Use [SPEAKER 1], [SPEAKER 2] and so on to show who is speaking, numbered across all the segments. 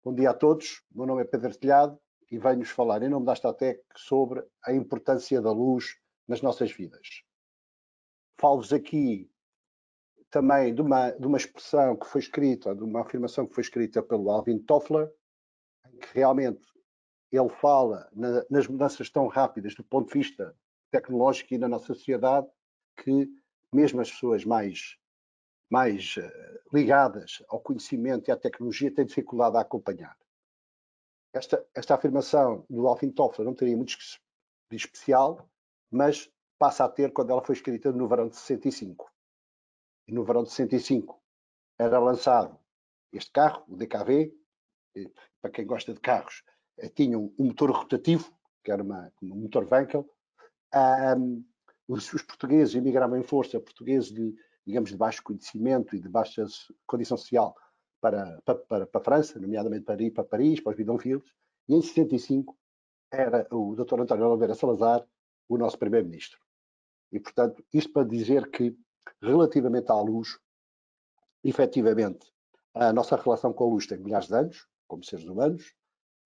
[SPEAKER 1] Bom dia a todos, meu nome é Pedro Telhado e venho-vos falar em nome da Astatec sobre a importância da luz nas nossas vidas. Falo-vos aqui também de uma expressão que foi escrita, de uma afirmação que foi escrita pelo Alvin Toffler, em que realmente ele fala nas mudanças tão rápidas do ponto de vista tecnológico e na nossa sociedade, que mesmo as pessoas mais ligadas ao conhecimento e à tecnologia têm dificuldade a acompanhar. Esta afirmação do Alvin Toffler não teria muito de especial, mas passa a ter quando ela foi escrita no verão de 65. E no verão de 65 era lançado este carro, o DKV, para quem gosta de carros, tinha um motor rotativo, que era um motor Wankel. Os portugueses emigravam em força, portugueses de baixo conhecimento e de baixa condição social, para a França, nomeadamente para ir para Paris, para os Bidonvilles, e em 65 era o Dr. António Oliveira Salazar o nosso primeiro-ministro. E, portanto, isto para dizer que, relativamente à luz, efetivamente, a nossa relação com a luz tem milhares de anos, como seres humanos.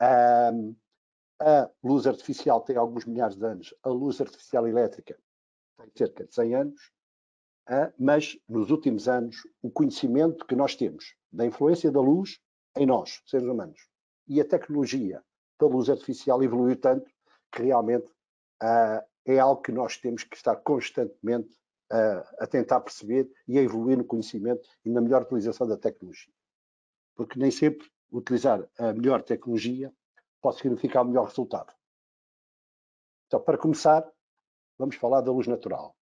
[SPEAKER 1] A luz artificial tem alguns milhares de anos, a luz artificial elétrica tem cerca de 100 anos, mas nos últimos anos o conhecimento que nós temos da influência da luz em nós, seres humanos, e a tecnologia da luz artificial evoluiu tanto que realmente é algo que nós temos que estar constantemente a tentar perceber e a evoluir no conhecimento e na melhor utilização da tecnologia. Porque nem sempre utilizar a melhor tecnologia pode significar o melhor resultado. Então, para começar, vamos falar da luz natural.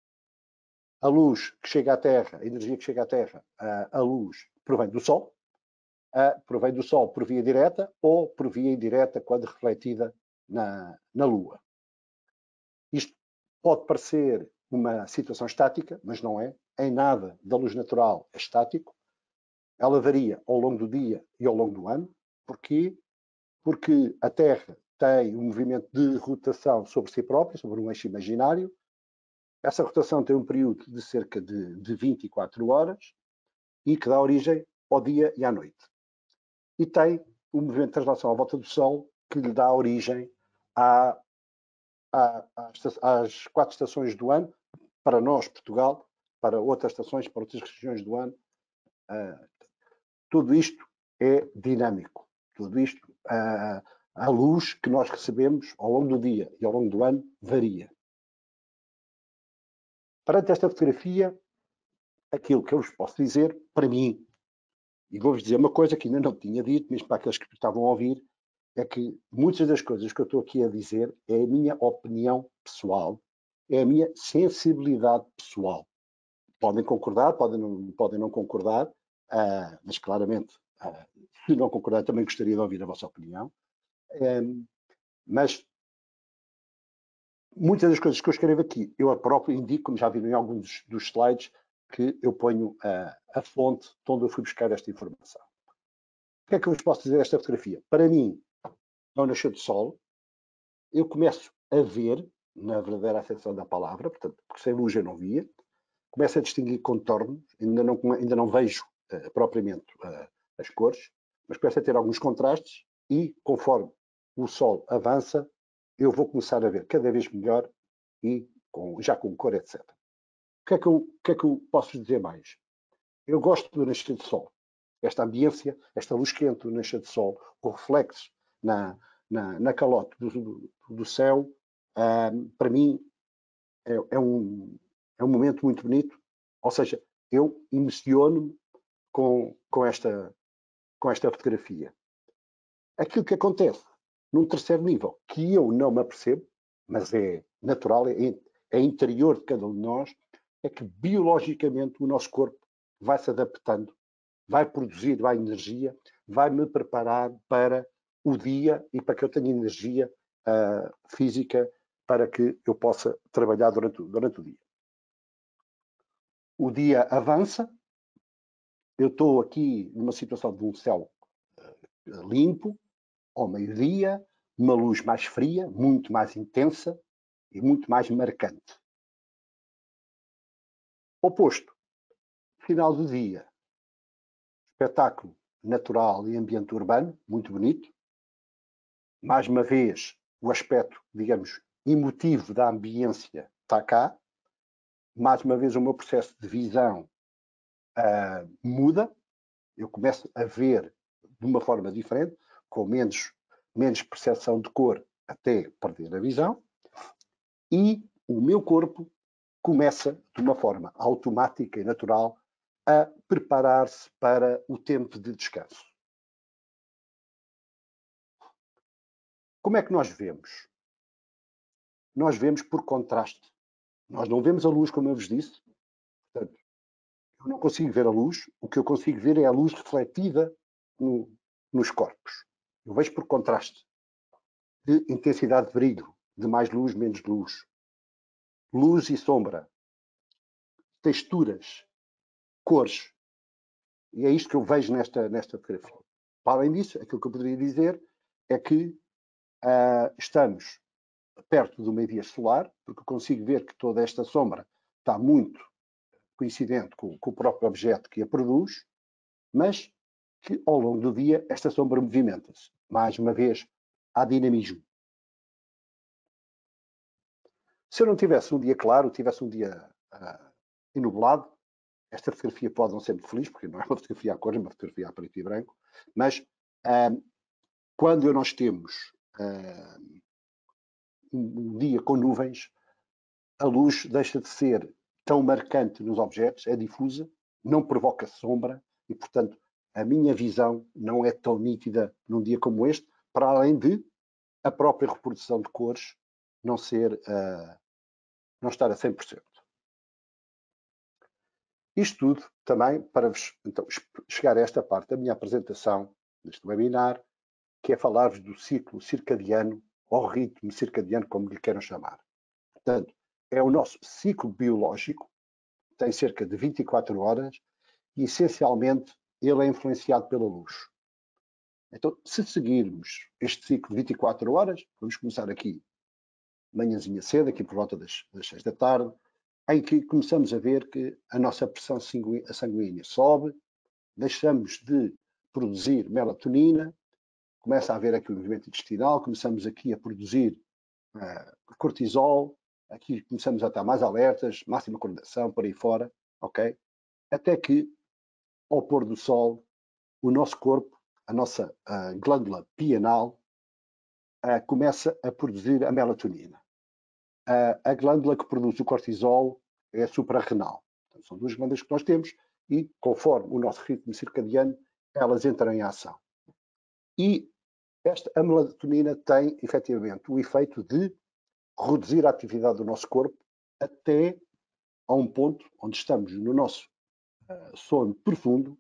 [SPEAKER 1] A luz que chega à Terra, a energia que chega à Terra, a luz provém do Sol. Provém do Sol por via direta ou por via indireta quando refletida na Lua. Isto pode parecer uma situação estática, mas não é. Em nada da luz natural é estático. Ela varia ao longo do dia e ao longo do ano. Porquê? Porque a Terra tem um movimento de rotação sobre si própria, sobre um eixo imaginário. Essa rotação tem um período de cerca de 24 horas e que dá origem ao dia e à noite. E tem um movimento de translação à volta do Sol que lhe dá origem às 4 estações do ano, para nós, Portugal, para outras estações, para outras regiões do ano. Tudo isto é dinâmico. Tudo isto, a luz que nós recebemos ao longo do dia e ao longo do ano varia. Perante esta fotografia, aquilo que eu vos posso dizer, para mim, e vou-vos dizer uma coisa que ainda não tinha dito, mesmo para aqueles que estavam a ouvir, é que muitas das coisas que eu estou aqui a dizer é a minha opinião pessoal, é a minha sensibilidade pessoal. Podem concordar, podem não concordar, mas claramente, se não concordar, também gostaria de ouvir a vossa opinião. Mas muitas das coisas que eu escrevo aqui, eu próprio indico, como já viram em alguns dos slides, que eu ponho a fonte de onde eu fui buscar esta informação. O que é que eu vos posso dizer desta fotografia? Para mim, ao nascer do sol, eu começo a ver, na verdadeira acessão da palavra, portanto, porque sem luz eu não via, começo a distinguir contornos, ainda não vejo propriamente as cores, mas começo a ter alguns contrastes e, conforme o sol avança, eu vou começar a ver cada vez melhor e já com cor, etc. O que é que eu posso dizer mais? Eu gosto do nascer de sol. Esta ambiência, esta luz quente do nascer de sol, o reflexo na calote do céu, para mim é um momento muito bonito. Ou seja, eu emociono-me com esta fotografia. Aquilo que acontece num terceiro nível, que eu não me apercebo, mas é natural, é interior de cada um de nós, é que biologicamente o nosso corpo vai se adaptando, vai produzir, vai energia, vai me preparar para o dia e para que eu tenha energia física para que eu possa trabalhar durante o dia. O dia avança, eu estou aqui numa situação de um céu limpo, ao meio-dia, uma luz mais fria, muito mais intensa e muito mais marcante. Oposto, final do dia, espetáculo natural e ambiente urbano, muito bonito. Mais uma vez, o aspecto, digamos, emotivo da ambiência está cá. Mais uma vez, o meu processo de visão muda. Eu começo a ver de uma forma diferente, com menos percepção de cor, até perder a visão. E o meu corpo começa, de uma forma automática e natural, a preparar-se para o tempo de descanso. Como é que nós vemos? Nós vemos por contraste. Nós não vemos a luz, como eu vos disse. Portanto, eu não consigo ver a luz. O que eu consigo ver é a luz refletida nos corpos. Eu vejo por contraste. De intensidade de brilho, de mais luz, menos luz. Luz e sombra. Texturas. Cores. E é isto que eu vejo nesta fotografia. Para além disso, aquilo que eu poderia dizer é que estamos perto do meio-dia solar, porque eu consigo ver que toda esta sombra está muito coincidente com o próprio objeto que a produz, mas que ao longo do dia esta sombra movimenta-se. Mais uma vez, há dinamismo. Se eu não tivesse um dia claro, tivesse um dia enublado, esta fotografia pode não ser muito feliz, porque não é uma fotografia a cores, é uma fotografia a preto e branco, mas quando nós temos um dia com nuvens, a luz deixa de ser tão marcante nos objetos, é difusa, não provoca sombra e, portanto, a minha visão não é tão nítida num dia como este, para além de a própria reprodução de cores não estar a 100%. Isto tudo também para vos então, chegar a esta parte da minha apresentação, deste webinar, que é falar-vos do ciclo circadiano, ou ritmo circadiano, como lhe queiram chamar. Portanto, é o nosso ciclo biológico, tem cerca de 24 horas, e essencialmente ele é influenciado pela luz. Então, se seguirmos este ciclo de 24 horas, vamos começar aqui, manhãzinha cedo, aqui por volta das 6 da tarde, em que começamos a ver que a nossa pressão sanguínea sobe, deixamos de produzir melatonina, começa a haver aqui o movimento intestinal, começamos aqui a produzir cortisol, aqui começamos a estar mais alertas, máxima coordenação, por aí fora, ok? Até que, ao pôr do sol, o nosso corpo, a nossa glândula pineal, começa a produzir a melatonina. A glândula que produz o cortisol é a suprarrenal. Então, são duas glândulas que nós temos e, conforme o nosso ritmo circadiano, elas entram em ação. E a melatonina tem, efetivamente, o efeito de reduzir a atividade do nosso corpo até a um ponto onde estamos no nosso sono profundo,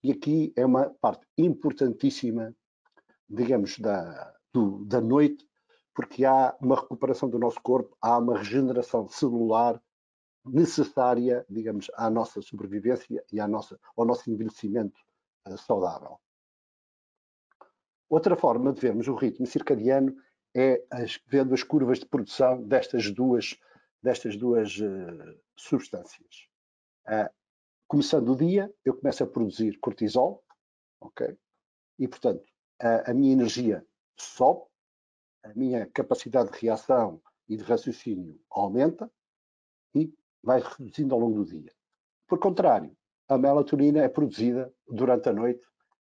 [SPEAKER 1] e aqui é uma parte importantíssima, digamos, da noite, porque há uma recuperação do nosso corpo, há uma regeneração celular necessária, digamos, à nossa sobrevivência e ao nosso envelhecimento saudável. Outra forma de vermos o ritmo circadiano é vendo as curvas de produção destas duas substâncias. Começando o dia, eu começo a produzir cortisol, ok? E, portanto, a minha energia sobe, a minha capacidade de reação e de raciocínio aumenta e vai reduzindo ao longo do dia. Por contrário, a melatonina é produzida durante a noite,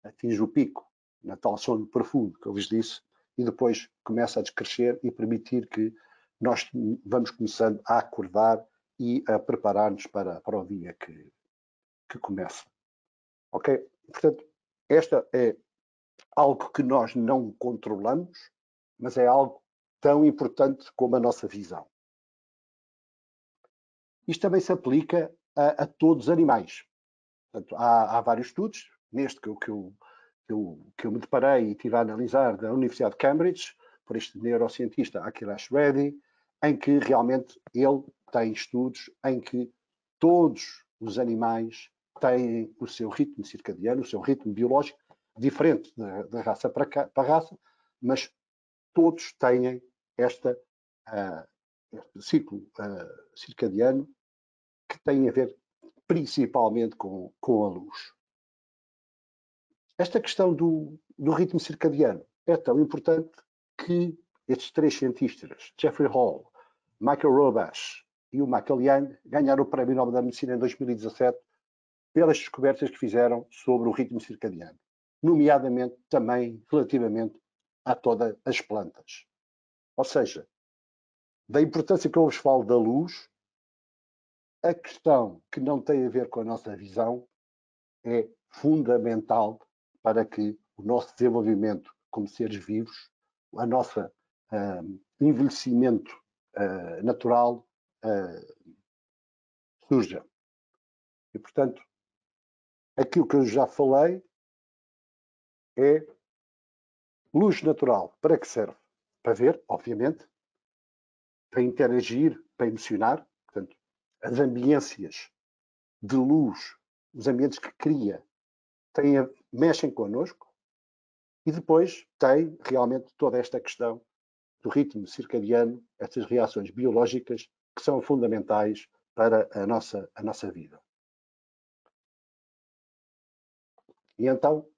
[SPEAKER 1] atinge o pico, na tal sono profundo que eu vos disse, e depois começa a descrescer e permitir que nós vamos começando a acordar e a preparar-nos para o dia que começa. Ok? Portanto, esta é algo que nós não controlamos, mas é algo tão importante como a nossa visão. Isto também se aplica a todos os animais. Portanto, há vários estudos, neste que eu me deparei e tive a analisar da Universidade de Cambridge, por este neurocientista Akhilesh Reddy, em que realmente ele tem estudos em que todos os animais têm o seu ritmo circadiano, o seu ritmo biológico, diferente da raça para raça, mas todos têm este ciclo circadiano que tem a ver principalmente com a luz. esta questão do ritmo circadiano é tão importante que estes 3 cientistas, Jeffrey Hall, Michael Robash e o Michael Young, ganharam o Prémio Nobel da Medicina em 2017 pelas descobertas que fizeram sobre o ritmo circadiano, nomeadamente também relativamente a todas as plantas. Ou seja, da importância que eu vos falo da luz, a questão que não tem a ver com a nossa visão é fundamental para que o nosso desenvolvimento como seres vivos, a nossa envelhecimento natural surja. E, portanto, aquilo que eu já falei é luz natural. Para que serve? Para ver, obviamente, para interagir, para emocionar. Portanto, as ambiências de luz, os ambientes que cria, mexem connosco. E depois tem realmente toda esta questão do ritmo circadiano, estas reações biológicas que são fundamentais para a nossa vida. E então,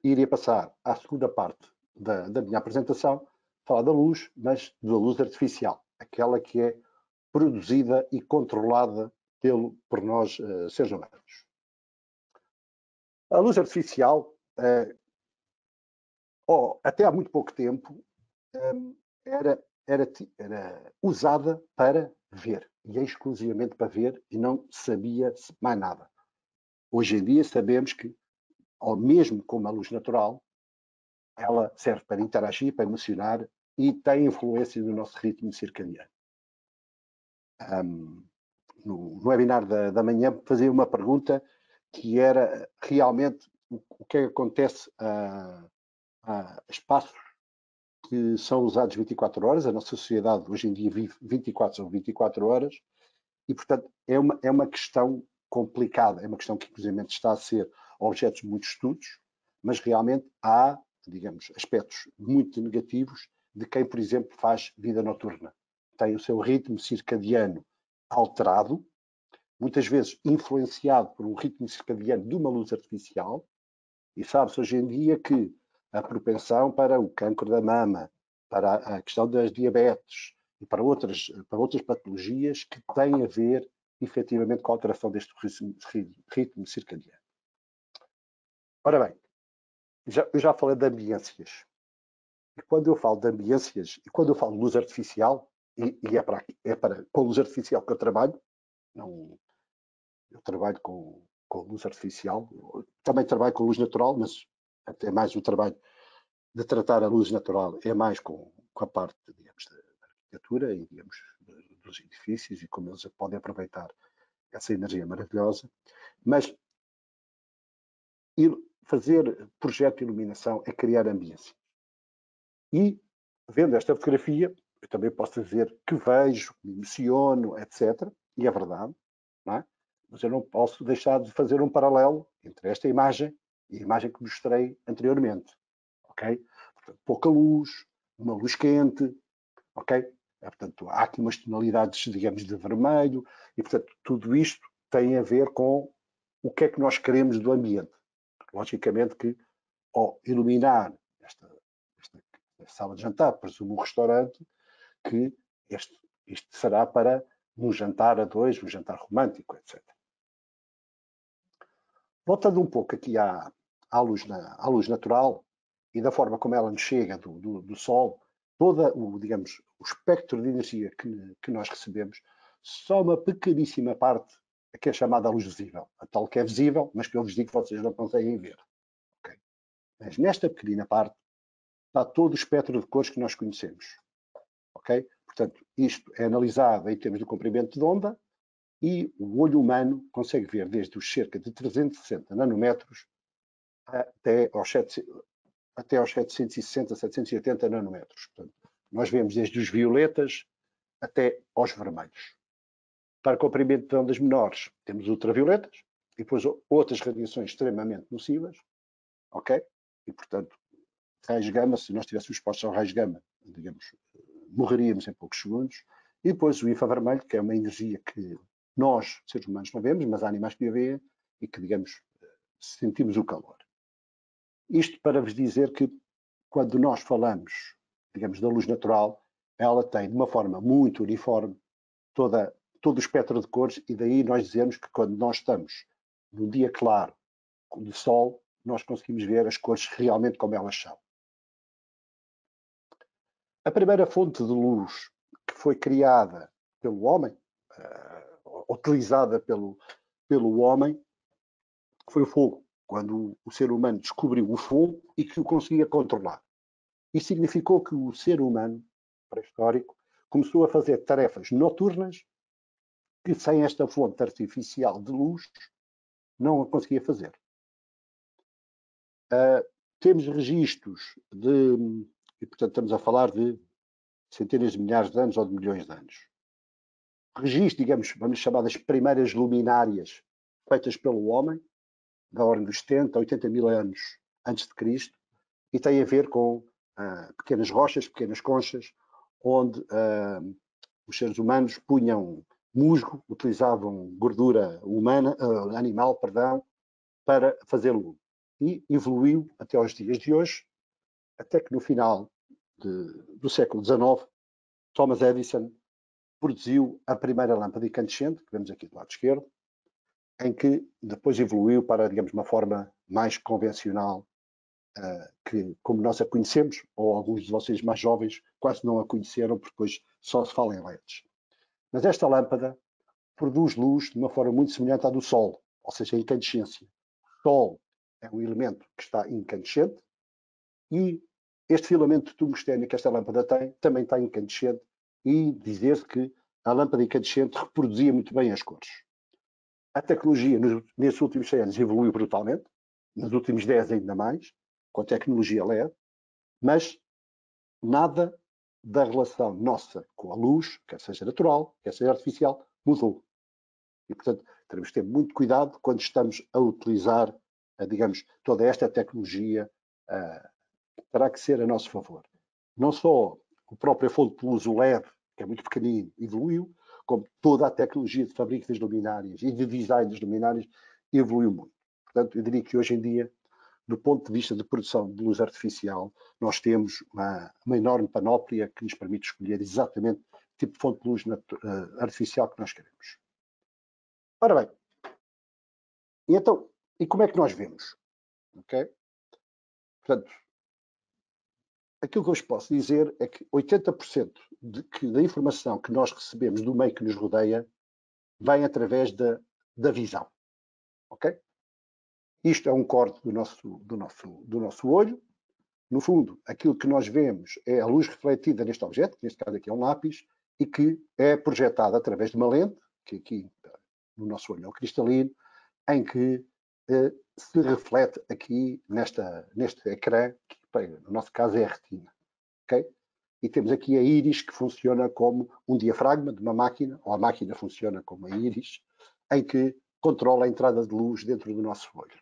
[SPEAKER 1] iria passar à segunda parte da minha apresentação, falar da luz, mas da luz artificial, aquela que é produzida e controlada por nós, seres humanos. A luz artificial, até há muito pouco tempo, era usada para ver, e exclusivamente para ver, e não sabia-se mais nada. Hoje em dia sabemos que, ou mesmo como a luz natural, ela serve para interagir, para emocionar e tem influência no nosso ritmo circadiano. No webinar da manhã fazia uma pergunta que era realmente o que é que acontece a espaços que são usados 24 horas. A nossa sociedade hoje em dia vive 24 sobre 24 horas e, portanto, é uma questão complicada, é uma questão que, inclusive, está a ser objeto de muitos estudos, mas realmente há, digamos, aspectos muito negativos de quem, por exemplo, faz vida noturna. Tem o seu ritmo circadiano alterado, muitas vezes influenciado por um ritmo circadiano de uma luz artificial, e sabe-se hoje em dia que a propensão para o cancro da mama, para a questão das diabetes e para outras patologias que têm a ver, efetivamente, com a alteração deste ritmo circadiano. Ora bem, eu já falei de ambiências. E quando eu falo de ambiências, e quando eu falo de luz artificial, e com luz artificial que eu trabalho, eu trabalho com luz artificial, também trabalho com luz natural, mas até mais o trabalho de tratar a luz natural é mais com a parte, digamos, da arquitetura e, digamos, dos edifícios e como eles podem aproveitar essa energia maravilhosa. Mas fazer projeto de iluminação é criar ambiência. E, vendo esta fotografia, eu também posso dizer que vejo, me emociono, etc. E é verdade, não é? Mas eu não posso deixar de fazer um paralelo entre esta imagem e a imagem que mostrei anteriormente. Ok? Portanto, pouca luz, uma luz quente, ok? Portanto, há aqui umas tonalidades, digamos, de vermelho, e, portanto, tudo isto tem a ver com o que é que nós queremos do ambiente. Logicamente que, ao iluminar esta sala de jantar, presumo um restaurante, que isto será para um jantar a dois, um jantar romântico, etc. Voltando um pouco aqui à luz natural e da forma como ela nos chega do Sol, digamos, o espectro de energia que nós recebemos, só uma pequeníssima parte é que é chamada a luz visível. A tal que é visível, mas que eu vos digo que vocês não conseguem ver. Okay? Mas nesta pequenina parte está todo o espectro de cores que nós conhecemos. Okay? Portanto, isto é analisado em termos de comprimento de onda e o olho humano consegue ver desde os cerca de 360 nanômetros até aos 760, 780 nanômetros. Portanto, nós vemos desde os violetas até aos vermelhos. Para comprimento de ondas menores, temos ultravioletas e depois outras radiações extremamente nocivas, ok? E, portanto, raios gama, se nós estivéssemos expostos ao raios gama, digamos, morreríamos em poucos segundos. E depois o infravermelho, que é uma energia que nós, seres humanos, não vemos, mas há animais que a veem e que, digamos, sentimos o calor. Isto para vos dizer que quando nós falamos, digamos, da luz natural, ela tem de uma forma muito uniforme todo o espectro de cores, e daí nós dizemos que quando nós estamos num dia claro de sol, nós conseguimos ver as cores realmente como elas são. A primeira fonte de luz que foi criada pelo homem, utilizada pelo homem, foi o fogo, quando o ser humano descobriu o fogo e que o conseguia controlar. Isso significou que o ser humano, pré-histórico, começou a fazer tarefas noturnas que sem esta fonte artificial de luz não a conseguia fazer. Temos registros e portanto estamos a falar de centenas de milhares de anos ou de milhões de anos. Registros, digamos, vamos chamar das primeiras luminárias feitas pelo homem, da ordem dos 70, 80 mil anos antes de Cristo, e tem a ver com pequenas rochas, pequenas conchas, onde os seres humanos punham musgo, utilizavam gordura humana, animal, perdão, para fazer lume. E evoluiu até aos dias de hoje, até que no final do século XIX, Thomas Edison produziu a primeira lâmpada incandescente, que vemos aqui do lado esquerdo, em que depois evoluiu para, digamos, uma forma mais convencional, que, como nós a conhecemos, ou alguns de vocês mais jovens quase não a conheceram, porque depois só se fala em LEDs. Mas esta lâmpada produz luz de uma forma muito semelhante à do Sol, ou seja, a incandescência. O Sol é um elemento que está incandescente e este filamento de tungstênio que esta lâmpada tem também está incandescente, e dizer-se que a lâmpada incandescente reproduzia muito bem as cores. A tecnologia nesses últimos 100 anos evoluiu brutalmente, nos últimos 10 ainda mais, com a tecnologia LED, mas nada da relação nossa com a luz, quer seja natural, quer seja artificial, mudou. E, portanto, teremos que ter muito cuidado quando estamos a utilizar, digamos, toda esta tecnologia, terá que ser a nosso favor. Não só o próprio fonte de luz, o LED, que é muito pequenino, evoluiu, como toda a tecnologia de fabrico das luminárias e de design das luminárias evoluiu muito. Portanto, eu diria que hoje em dia, do ponto de vista de produção de luz artificial, nós temos uma enorme panóplia que nos permite escolher exatamente o tipo de fonte de luz artificial que nós queremos. Ora bem, e como é que nós vemos? Okay? Portanto, aquilo que eu vos posso dizer é que 80% da informação que nós recebemos do meio que nos rodeia vem através da visão. Ok? Isto é um corte do nosso olho. No fundo, aquilo que nós vemos é a luz refletida neste objeto, que neste caso aqui é um lápis, e que é projetada através de uma lente, que aqui no nosso olho é o cristalino, em que se reflete aqui neste ecrã, que no nosso caso é a retina. Okay? E temos aqui a íris, que funciona como um diafragma de uma máquina, ou a máquina funciona como a íris, em que controla a entrada de luz dentro do nosso olho.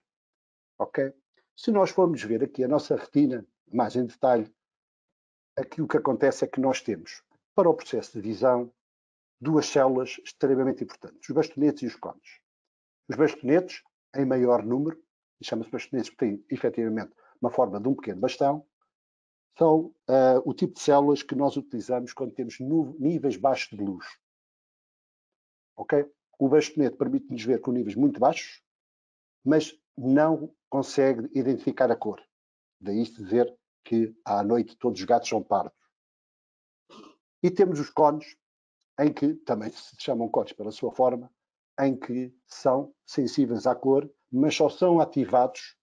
[SPEAKER 1] Ok? Se nós formos ver aqui a nossa retina mais em detalhe, aquilo que acontece é que nós temos, para o processo de visão, duas células extremamente importantes, os bastonetes e os cones. Os bastonetes, em maior número, e chama-se bastonetes porque têm, efetivamente, uma forma de um pequeno bastão, são o tipo de células que nós utilizamos quando temos níveis baixos de luz. Ok? O bastonete permite-nos ver com níveis muito baixos, mas não consegue identificar a cor. Daí se dizer que à noite todos os gatos são pardos. E temos os cones, em que também se chamam cones pela sua forma, em que são sensíveis à cor, mas só são ativados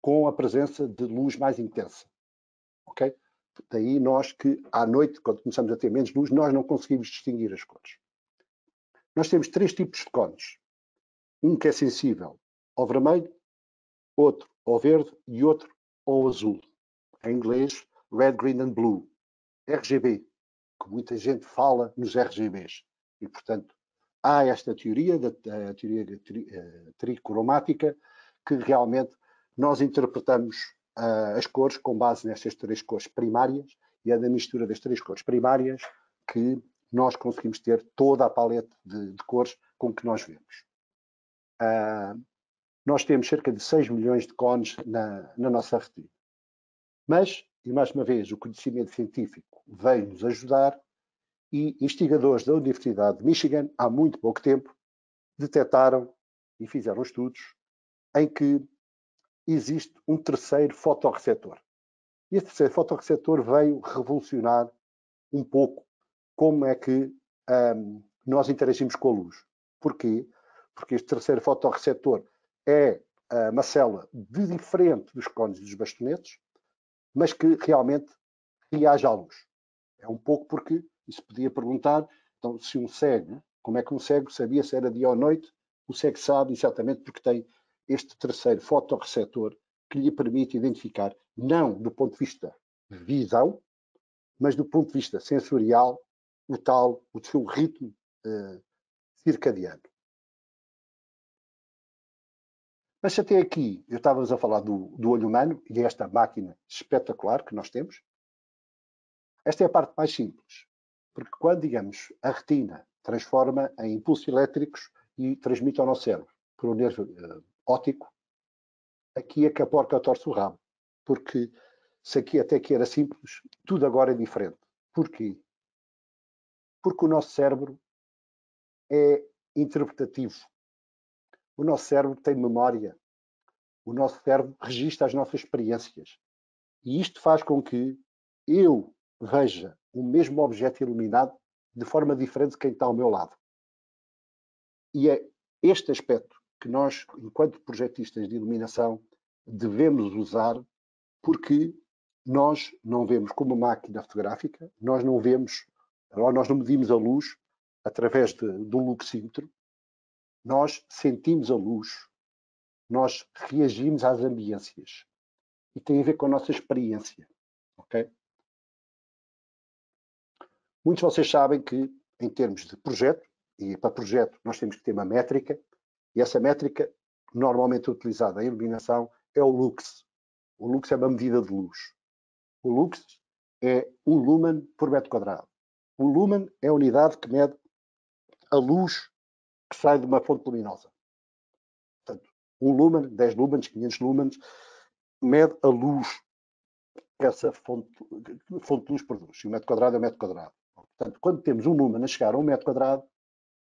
[SPEAKER 1] com a presença de luz mais intensa. Ok? Daí nós que à noite, quando começamos a ter menos luz, nós não conseguimos distinguir as cores. Nós temos três tipos de cones. Um que é sensível ao vermelho, outro ao verde e outro ao azul. Em inglês, Red, Green and Blue. RGB, que muita gente fala nos RGBs. E, portanto, há esta teoria, a teoria tricromática, que realmente nós interpretamos as cores com base nestas três cores primárias, e é da mistura das três cores primárias que nós conseguimos ter toda a paleta de cores com que nós vemos. nós temos cerca de 6 milhões de cones na nossa retina. Mas, e mais uma vez, o conhecimento científico veio nos ajudar e investigadores da Universidade de Michigan, há muito pouco tempo, detectaram e fizeram estudos em que existe um terceiro fotorreceptor. E esse terceiro fotorreceptor veio revolucionar um pouco como é que nós interagimos com a luz. Porquê? Porque este terceiro fotorreceptor é uma célula diferente dos cones e dos bastonetes, mas que realmente reage à luz. É um pouco porque isso podia perguntar, então, se um cego, como é que um cego sabia se era dia ou noite? O cego sabe exatamente porque tem este terceiro fotorreceptor que lhe permite identificar, não do ponto de vista de visão, mas do ponto de vista sensorial, o seu ritmo circadiano. Mas se até aqui eu estávamos a falar do olho humano e esta máquina espetacular que nós temos, esta é a parte mais simples. Porque quando, digamos, a retina transforma em impulsos elétricos e transmite ao nosso cérebro por um nervo óptico, aqui é que a porca torce o rabo. Porque se aqui até que era simples, tudo agora é diferente. Porquê? Porque o nosso cérebro é interpretativo. O nosso cérebro tem memória. O nosso cérebro registra as nossas experiências. E isto faz com que eu veja o mesmo objeto iluminado de forma diferente de quem está ao meu lado. E é este aspecto que nós, enquanto projetistas de iluminação, devemos usar, porque nós não vemos como máquina fotográfica, nós não vemos, ou nós não medimos a luz através de um luxímetro, nós sentimos a luz, nós reagimos às ambiências. E tem a ver com a nossa experiência. Okay? Muitos de vocês sabem que, em termos de projeto, e para projeto nós temos que ter uma métrica, e essa métrica, normalmente utilizada em iluminação, é o lux. O lux é uma medida de luz. O lux é 1 lumen por metro quadrado. O lumen é a unidade que mede a luz que sai de uma fonte luminosa. Portanto, 1 lumen, 10 lumens, 500 lumens, mede a luz que essa fonte de luz produz. E o metro quadrado é o metro quadrado. Portanto, quando temos 1 lumen a chegar a 1 metro quadrado,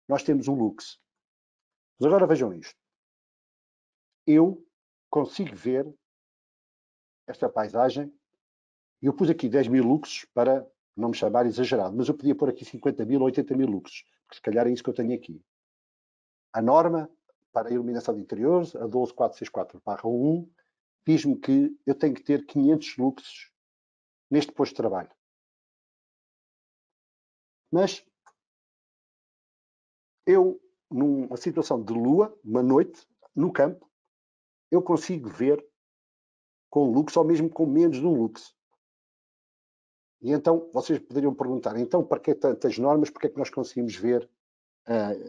[SPEAKER 1] nós temos um lux. Mas agora vejam isto. Eu consigo ver esta paisagem e eu pus aqui 10 mil luxes para não me chamar exagerado, mas eu podia pôr aqui 50 mil ou 80 mil luxes, porque se calhar é isso que eu tenho aqui. A norma para a iluminação de interiores, a 12464/1, diz-me que eu tenho que ter 500 luxes neste posto de trabalho. Mas eu, numa situação de lua, uma noite, no campo, eu consigo ver com lux ou mesmo com menos de um lux. E então vocês poderiam perguntar, então para que tantas normas, porque é que nós conseguimos ver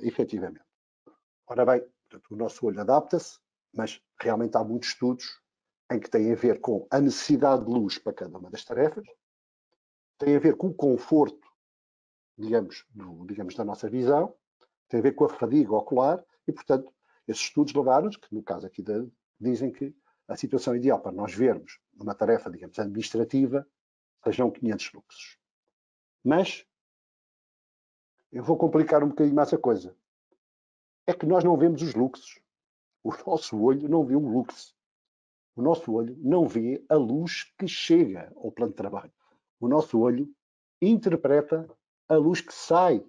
[SPEAKER 1] efetivamente? Ora bem, portanto, o nosso olho adapta-se, mas realmente há muitos estudos em que têm a ver com a necessidade de luz para cada uma das tarefas, tem a ver com o conforto, digamos, da nossa visão, tem a ver com a fadiga ocular e, portanto, esses estudos levaram-nos, que no caso aqui dizem que a situação ideal para nós vermos uma tarefa, digamos, administrativa, sejam 500 luxes. Mas eu vou complicar um bocadinho mais a coisa. É que nós não vemos os luxes. O nosso olho não vê um luxo. O nosso olho não vê a luz que chega ao plano de trabalho. O nosso olho interpreta a luz que sai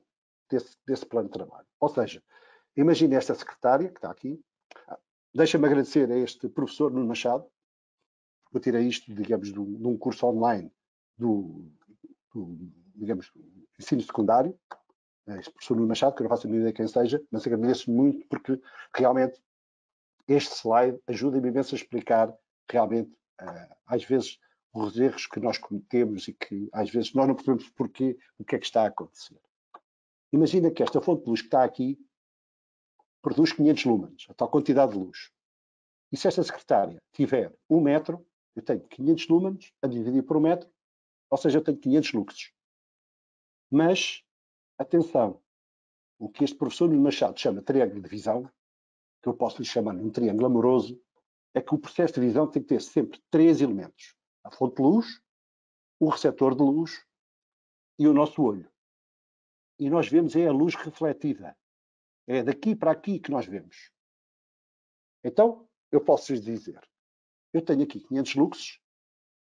[SPEAKER 1] desse plano de trabalho. Ou seja, imagine esta secretária que está aqui. Deixa-me agradecer a este professor Nuno Machado. Eu tirei isto, digamos, de um curso online digamos, ensino secundário. Este professor Nuno Machado, que eu não faço a minha ideia quem seja, mas agradeço muito porque realmente este slide ajuda-me imenso a explicar realmente, às vezes, os erros que nós cometemos e que, às vezes, nós não percebemos porquê, o que é que está a acontecer. Imagina que esta fonte de luz que está aqui produz 500 lumens, a tal quantidade de luz. E se esta secretária tiver 1 metro, eu tenho 500 lumens a dividir por 1 metro, ou seja, eu tenho 500 luxes. Mas, atenção, o que este professor Nuno Machado chama de triângulo de visão que eu posso lhe chamar um triângulo amoroso, é que o processo de visão tem que ter sempre 3 elementos. A fonte de luz, o receptor de luz e o nosso olho. E nós vemos a luz refletida. É daqui para aqui que nós vemos. Então, eu posso lhes dizer, eu tenho aqui 500 luxes,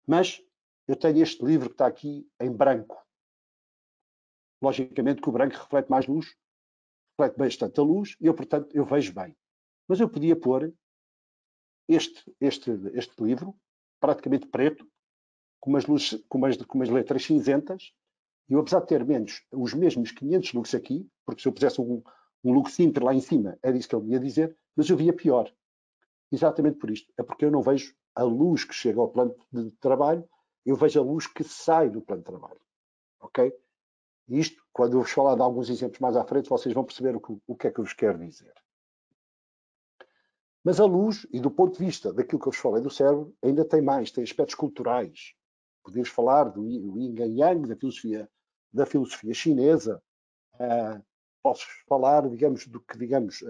[SPEAKER 1] mas eu tenho este livro que está aqui em branco. Logicamente que o branco reflete mais luz, reflete bastante a luz, e eu, portanto, eu vejo bem. Mas eu podia pôr este livro, praticamente preto, com umas letras cinzentas, e eu, apesar de ter os mesmos 500 lux aqui, porque se eu pusesse um lux inter lá em cima, era isso que ele me ia dizer, mas eu via pior. Exatamente por isto. É porque eu não vejo a luz que chega ao plano de trabalho, eu vejo a luz que sai do plano de trabalho. Ok? E isto, quando eu vos falar de alguns exemplos mais à frente, vocês vão perceber o que é que eu vos quero dizer. Mas a luz, e do ponto de vista daquilo que eu vos falei do cérebro, ainda tem mais, tem aspectos culturais. Podemos falar do Yin e Yang, da filosofia chinesa. Posso falar, digamos, do que, digamos,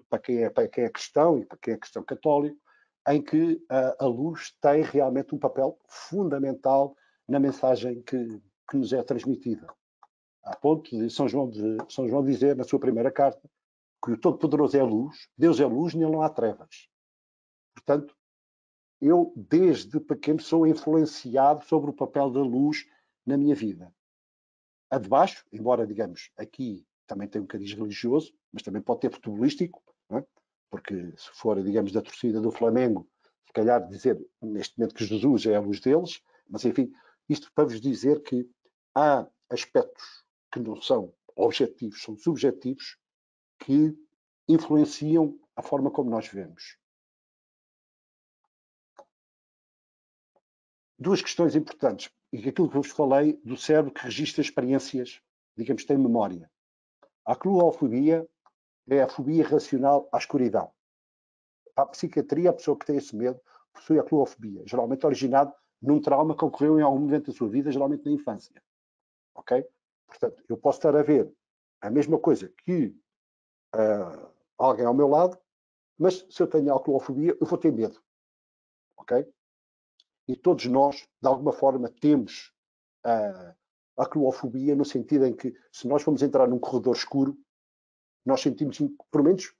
[SPEAKER 1] para quem é cristão e para quem é cristão católico, em que a luz tem realmente um papel fundamental na mensagem que nos é transmitida. A ponto de São João dizer na sua primeira carta que o Todo-Poderoso é a luz, Deus é a luz, nele não há trevas. Portanto, eu desde pequeno sou influenciado sobre o papel da luz na minha vida. A de baixo, embora, digamos, aqui também tem um cariz religioso, mas também pode ter futebolístico, não é? Porque se for, digamos, da torcida do Flamengo, se calhar dizer neste momento que Jesus é a luz deles, mas enfim, isto para vos dizer que há aspectos que não são objetivos, são subjetivos, que influenciam a forma como nós vemos. Duas questões importantes, e aquilo que eu vos falei do cérebro que registra experiências, digamos, tem memória. A acluofobia é a fobia racional à escuridão. A psiquiatria, a pessoa que tem esse medo, possui a acluofobia, geralmente originado num trauma que ocorreu em algum momento da sua vida, geralmente na infância. Ok? Portanto, eu posso estar a ver a mesma coisa que alguém ao meu lado, mas se eu tenho acluofobia, eu vou ter medo. Ok? E todos nós, de alguma forma, temos a acluofobia no sentido em que, se nós formos entrar num corredor escuro, nós sentimos, pelo menos,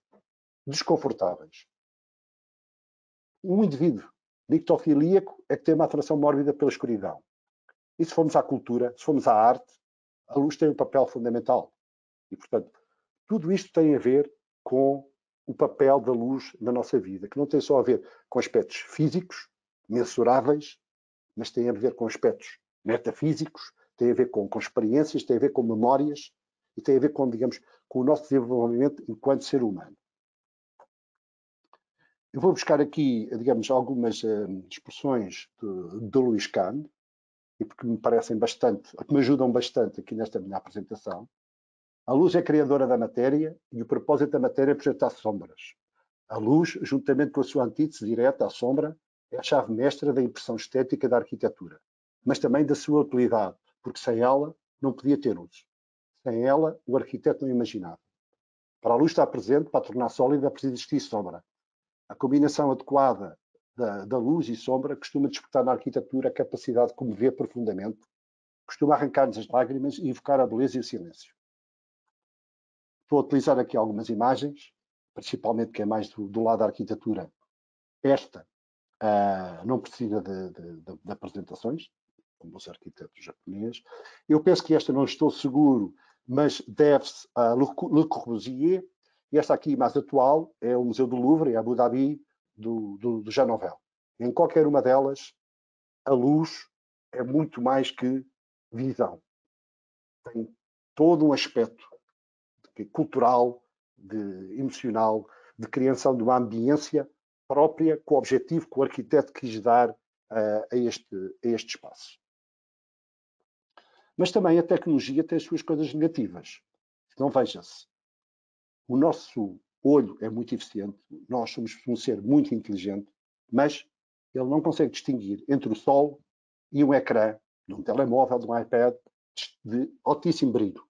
[SPEAKER 1] desconfortáveis. Um indivíduo nictofilíaco é que tem uma atração mórbida pela escuridão. E se formos à cultura, se formos à arte, a luz tem um papel fundamental. E, portanto, tudo isto tem a ver com o papel da luz na nossa vida, que não tem só a ver com aspectos físicos, mensuráveis, mas tem a ver com aspectos metafísicos, tem a ver com experiências, tem a ver com memórias e tem a ver com, digamos, com o nosso desenvolvimento enquanto ser humano. Eu vou buscar aqui, digamos, algumas expressões do Luís Kahn, e porque me parecem bastante, que me ajudam bastante aqui nesta minha apresentação. A luz é criadora da matéria e o propósito da matéria é projetar sombras. A luz, juntamente com a sua antítese direta, a sombra, é a chave mestra da impressão estética da arquitetura, mas também da sua utilidade, porque sem ela não podia ter uso. Sem ela, o arquiteto não imaginava. Para a luz estar presente, para a tornar sólida, é preciso existir sombra. A combinação adequada da luz e sombra costuma despertar na arquitetura a capacidade de comover profundamente, costuma arrancar-nos as lágrimas e evocar a beleza e o silêncio. Vou utilizar aqui algumas imagens, principalmente que é mais do lado da arquitetura. Esta não precisa de apresentações, como os arquitetos japoneses. Eu penso que esta não estou seguro, mas deve-se a Le Corbusier. E esta aqui, mais atual, é o Museu do Louvre, em Abu Dhabi, do Jean Nouvel. Em qualquer uma delas, a luz é muito mais que visão. Tem todo um aspecto cultural, emocional, de criação de uma ambiência própria, com o objetivo que o arquiteto quis dar a este espaço. Mas também a tecnologia tem as suas coisas negativas. Então veja-se, o nosso olho é muito eficiente, nós somos um ser muito inteligente, mas ele não consegue distinguir entre o sol e um ecrã de um telemóvel, de um iPad, de altíssimo brilho.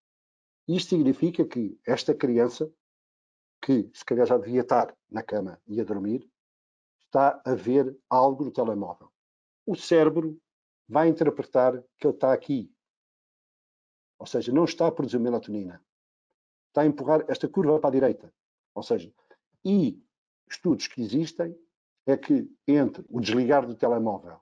[SPEAKER 1] Isto significa que esta criança que se calhar já devia estar na cama e a dormir, está a ver algo no telemóvel. O cérebro vai interpretar que ele está aqui. Ou seja, não está a produzir melatonina. Está a empurrar esta curva para a direita. Ou seja, e estudos que existem é que entre o desligar do telemóvel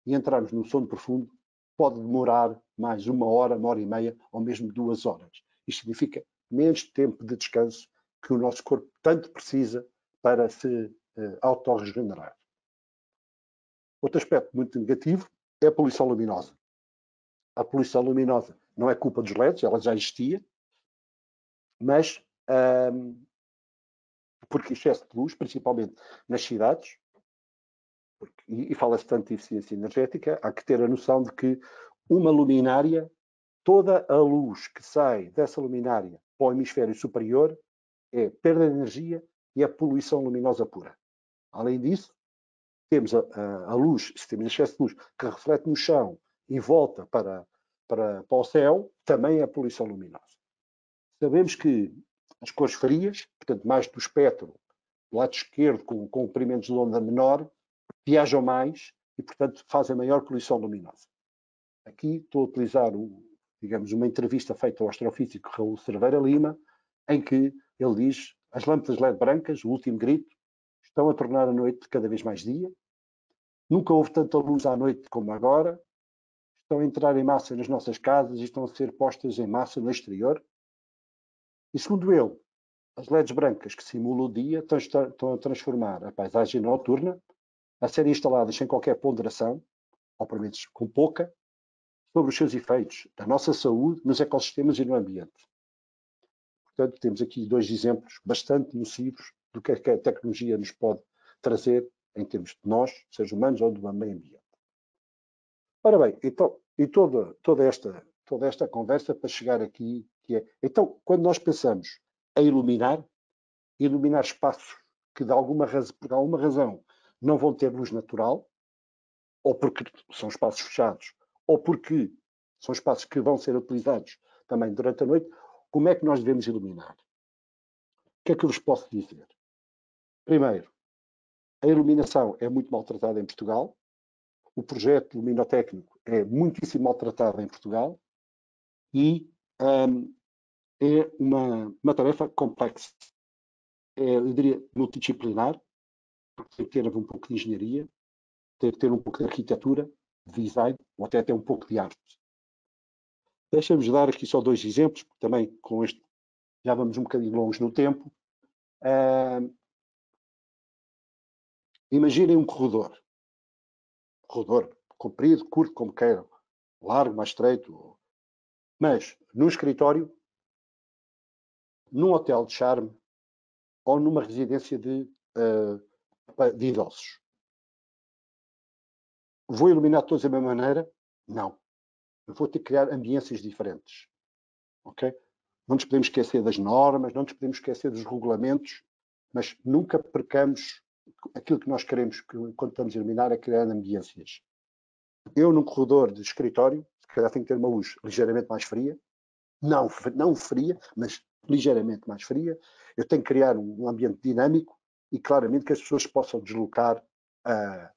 [SPEAKER 1] e entrarmos no sono profundo pode demorar mais 1 hora e meia, ou mesmo 2 horas. Isto significa menos tempo de descanso que o nosso corpo tanto precisa para se autorregenerar. Outro aspecto muito negativo é a poluição luminosa. A poluição luminosa não é culpa dos LEDs, ela já existia, mas porque excesso de luz, principalmente nas cidades, e fala-se tanto de eficiência energética, há que ter a noção de que uma luminária, toda a luz que sai dessa luminária para o hemisfério superior é perda de energia e é poluição luminosa pura. Além disso, temos a luz, se temos excesso de luz, que reflete no chão e volta para o céu, também é poluição luminosa. Sabemos que as cores frias, portanto mais do espectro, do lado esquerdo, com comprimentos de onda menor, viajam mais e, portanto, fazem maior poluição luminosa. Aqui estou a utilizar, digamos, uma entrevista feita ao astrofísico Raul Cerveira Lima, em que ele diz: as lâmpadas LED brancas, o último grito, estão a tornar a noite cada vez mais dia. Nunca houve tanta luz à noite como agora. Estão a entrar em massa nas nossas casas e estão a ser postas em massa no exterior. E segundo ele, as LEDs brancas que simulam o dia estão a transformar a paisagem noturna, a serem instaladas sem qualquer ponderação, ou pelo menos com pouca, sobre os seus efeitos na nossa saúde, nos ecossistemas e no ambiente. Portanto, temos aqui 2 exemplos bastante nocivos do que a tecnologia nos pode trazer em termos de nós, seres humanos ou do meio ambiente. Ora bem, então, e toda esta conversa para chegar aqui, que é, então, quando nós pensamos em iluminar espaços que por alguma razão não vão ter luz natural, ou porque são espaços fechados, ou porque são espaços que vão ser utilizados também durante a noite, como é que nós devemos iluminar? O que é que eu vos posso dizer? Primeiro, a iluminação é muito maltratada em Portugal, o projeto luminotécnico é muitíssimo maltratado em Portugal e é uma tarefa complexa. Eu diria multidisciplinar, porque tem que ter um pouco de engenharia, tem que ter um pouco de arquitetura, de design, ou até um pouco de arte. Deixa-nos dar aqui só 2 exemplos, porque também com este já vamos um bocadinho longe no tempo. Imaginem um corredor comprido, curto, como queiram, largo, mais estreito, mas num escritório, num hotel de charme ou numa residência de idosos. Vou iluminar todos da mesma maneira? Não. Eu vou ter que criar ambiências diferentes. Ok? Não nos podemos esquecer das normas, não nos podemos esquecer dos regulamentos, mas nunca percamos aquilo que nós queremos quando estamos a iluminar é criar ambiências. Eu, num corredor de escritório, se calhar tenho que ter uma luz ligeiramente mais fria, não fria, mas ligeiramente mais fria. Eu tenho que criar um ambiente dinâmico e claramente que as pessoas possam deslocar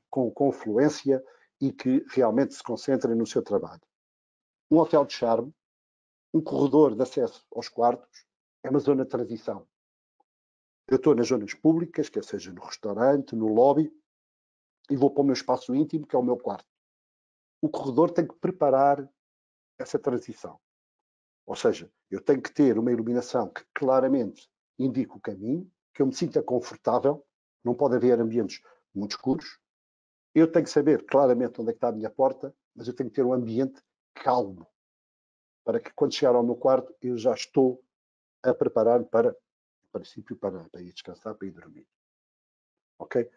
[SPEAKER 1] com fluência e que realmente se concentrem no seu trabalho. Um hotel de charme, um corredor de acesso aos quartos, é uma zona de transição. Eu estou nas zonas públicas, quer seja no restaurante, no lobby, e vou para o meu espaço íntimo, que é o meu quarto. O corredor tem que preparar essa transição. Ou seja, eu tenho que ter uma iluminação que claramente indique o caminho, que eu me sinta confortável, não pode haver ambientes muito escuros. Eu tenho que saber claramente onde é que está a minha porta, mas eu tenho que ter um ambiente calmo, para que quando chegar ao meu quarto eu já estou a preparar para, em princípio, para ir descansar, para ir dormir. Ok?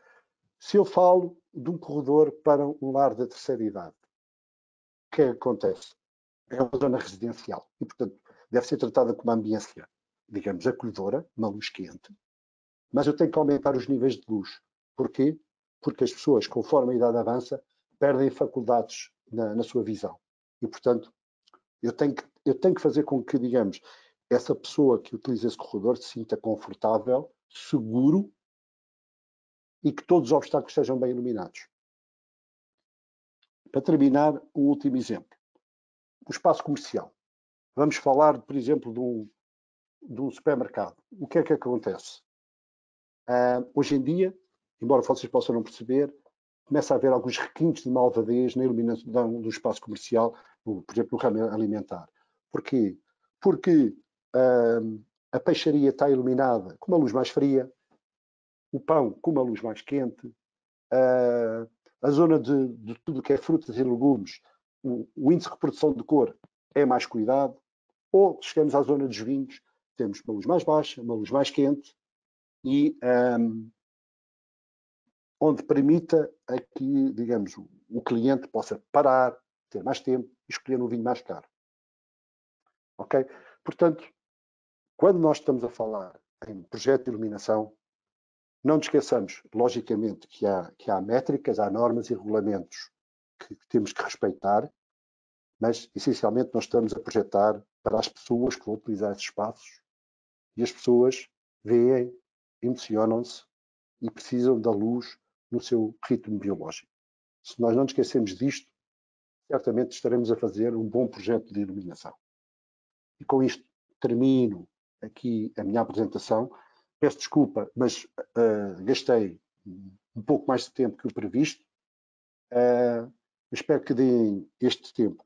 [SPEAKER 1] Se eu falo de um corredor para um lar da terceira idade, o que é que acontece? É uma zona residencial e, portanto, deve ser tratada como uma ambiência, digamos, acolhedora, uma luz quente, mas eu tenho que aumentar os níveis de luz. Porquê? Porque as pessoas, conforme a idade avança, perdem faculdades na sua visão. E, portanto, eu tenho que fazer com que, digamos, essa pessoa que utiliza esse corredor se sinta confortável, seguro e que todos os obstáculos sejam bem iluminados. Para terminar, um último exemplo. O espaço comercial. Vamos falar, por exemplo, de um supermercado. O que é que acontece? Hoje em dia, embora vocês possam não perceber, começa a haver alguns requintes de malvadez na iluminação do espaço comercial, por exemplo, no ramo alimentar. Porquê? Porque a peixaria está iluminada com uma luz mais fria, o pão com uma luz mais quente, a zona de tudo que é frutas e legumes, o índice de reprodução de cor é mais cuidado, ou chegamos à zona dos vinhos, temos uma luz mais baixa, uma luz mais quente, e onde permita a que, digamos, o cliente possa parar, ter mais tempo e escolher um vinho mais caro. Ok? Portanto, quando nós estamos a falar em projeto de iluminação, não nos esqueçamos, logicamente, que há métricas, há normas e regulamentos que temos que respeitar, mas, essencialmente, nós estamos a projetar para as pessoas que vão utilizar esses espaços e as pessoas veem, emocionam-se e precisam da luz no seu ritmo biológico. Se nós não nos esquecemos disto, certamente estaremos a fazer um bom projeto de iluminação. E com isto termino aqui a minha apresentação. Peço desculpa, mas gastei um pouco mais de tempo que o previsto. Espero que deem este tempo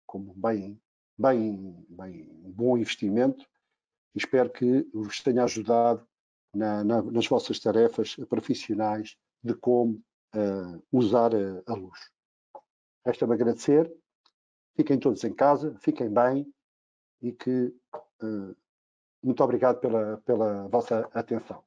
[SPEAKER 1] como bem bom investimento e espero que vos tenha ajudado nas vossas tarefas profissionais de como usar a luz. Resta-me agradecer. Fiquem todos em casa, fiquem bem e que muito obrigado pela vossa atenção.